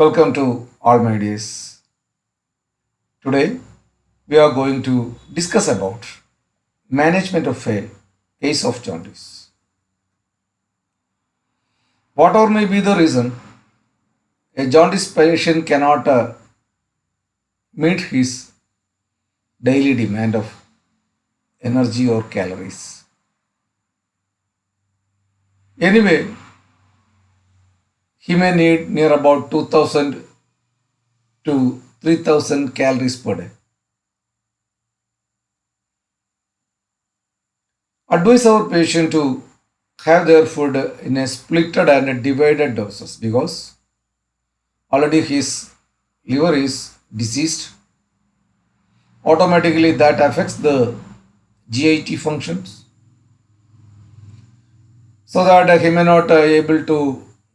Welcome to all my days. Today we are going to discuss about management of a case of jaundice. Whatever may be the reason, a jaundice patient cannot meet his daily demand of energy or calories. Anyway, he may need near about 2000 to 3000 calories per day. Advise our patient to have their food in a splitted and divided doses because already his liver is diseased. Automatically that affects the GIT functions so that he may not able to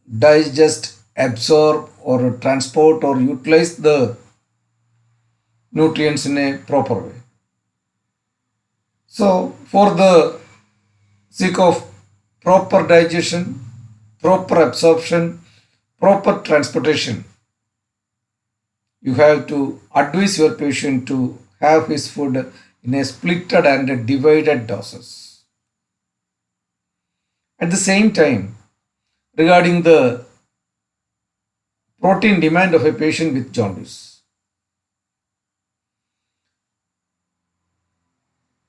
digest, absorb or transport or utilize the nutrients in a proper way. So for the sake of proper digestion, proper absorption, proper transportation, you have to advise your patient to have his food in a splitted and divided doses. At the same time, regarding the protein demand of a patient with jaundice,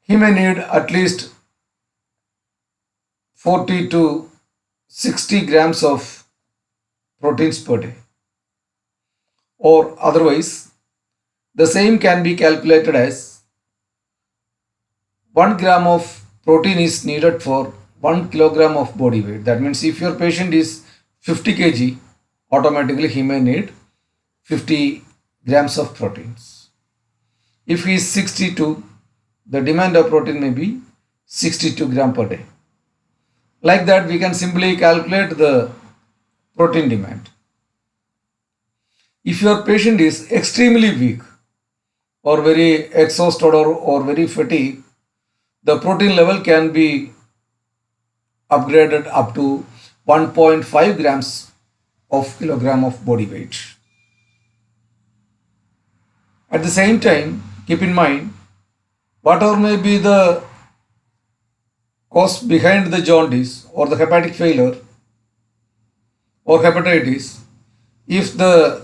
he may need at least 40 to 60 grams of proteins per day, or otherwise the same can be calculated as 1 gram of protein is needed for 1 kilogram of body weight. That means if your patient is 50 kg, automatically he may need 50 grams of proteins. If he is 62, the demand of protein may be 62 gram per day. Like that, we can simply calculate the protein demand. If your patient is extremely weak or very exhausted or very fatigued, the protein level can be upgraded up to 1.5 grams of kilogram of body weight. At the same time, keep in mind, whatever may be the cause behind the jaundice or the hepatic failure or hepatitis, if the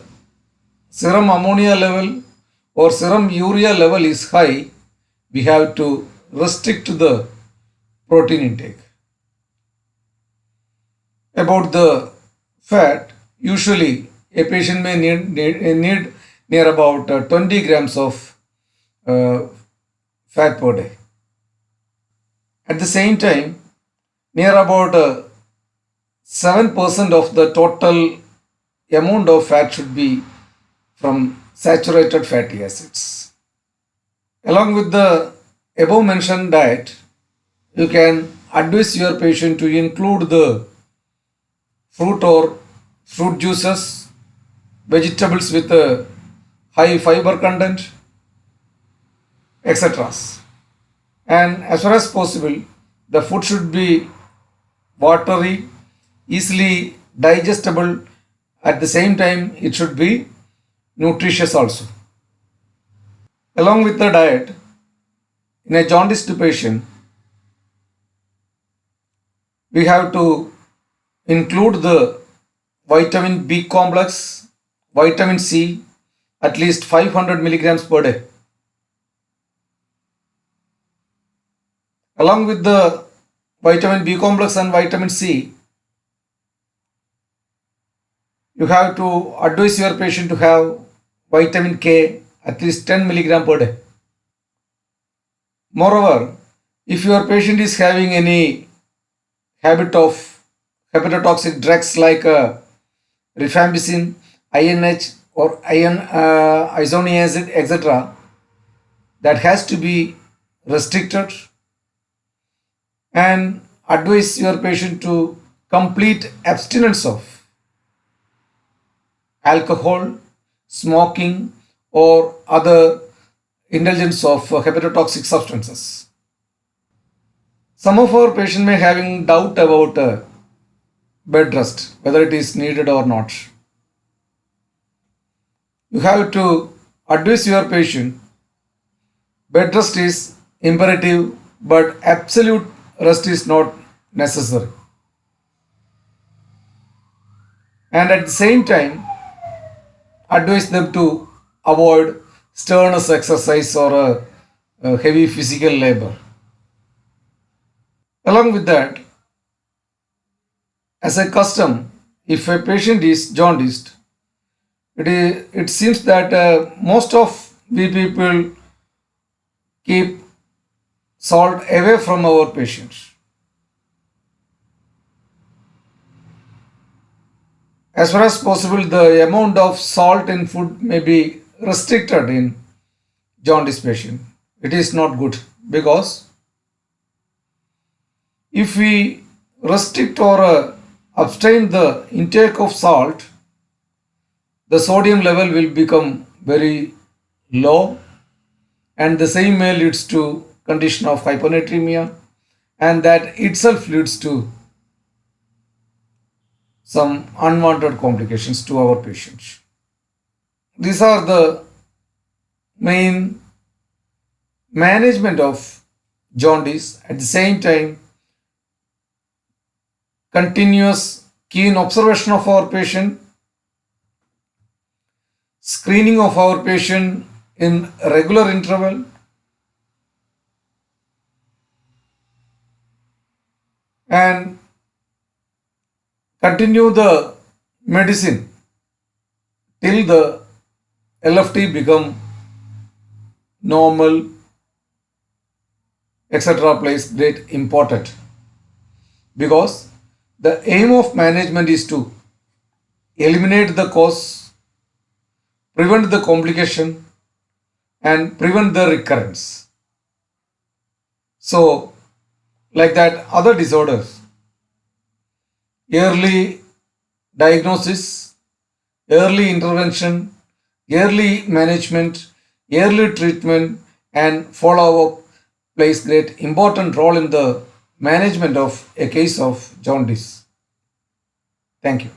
serum ammonia level or serum urea level is high, we have to restrict the protein intake. About the fat, usually a patient may need near about 20 grams of uh, fat per day. At the same time, near about 7% of the total amount of fat should be from saturated fatty acids. Along with the above mentioned diet, you can advise your patient to include the fruit or fruit juices, vegetables with a high fiber content, etc. And as far as possible, the food should be watery, easily digestible. At the same time, it should be nutritious also. Along with the diet, in a jaundiced patient, we have to include the vitamin B complex, vitamin C, at least 500 milligrams per day. Along with the vitamin B complex and vitamin C, you have to advise your patient to have vitamin K at least 10 milligram per day. Moreover, if your patient is having any habit of hepatotoxic drugs like rifampicin, INH or isoniazid, etc., that has to be restricted, and advise your patient to complete abstinence of alcohol, smoking, or other indulgence of hepatotoxic substances. Some of our patients may having doubt about bed rest, whether it is needed or not. You have to advise your patient. Bed rest is imperative, but absolute rest is not necessary. And at the same time, advise them to avoid strenuous exercise or a heavy physical labor. Along with that, as a custom, if a patient is jaundiced, it seems that most of we people keep salt away from our patients. As far as possible, the amount of salt in food may be restricted in jaundice patient. It is not good because if we restrict or abstain the intake of salt, the sodium level will become very low, and the same may leads to condition of hyponatremia, and that itself leads to some unwanted complications to our patients. These are the main management of jaundice. At the same time, continuous keen observation of our patient, screening of our patient in regular interval, and continue the medicine till the LFT become normal, etc. plays great important, because the aim of management is to eliminate the cause, prevent the complication, and prevent the recurrence. So, like that, other disorders, early diagnosis, early intervention, early management, early treatment, and follow up plays great important role in the management of a case of jaundice. Thank you.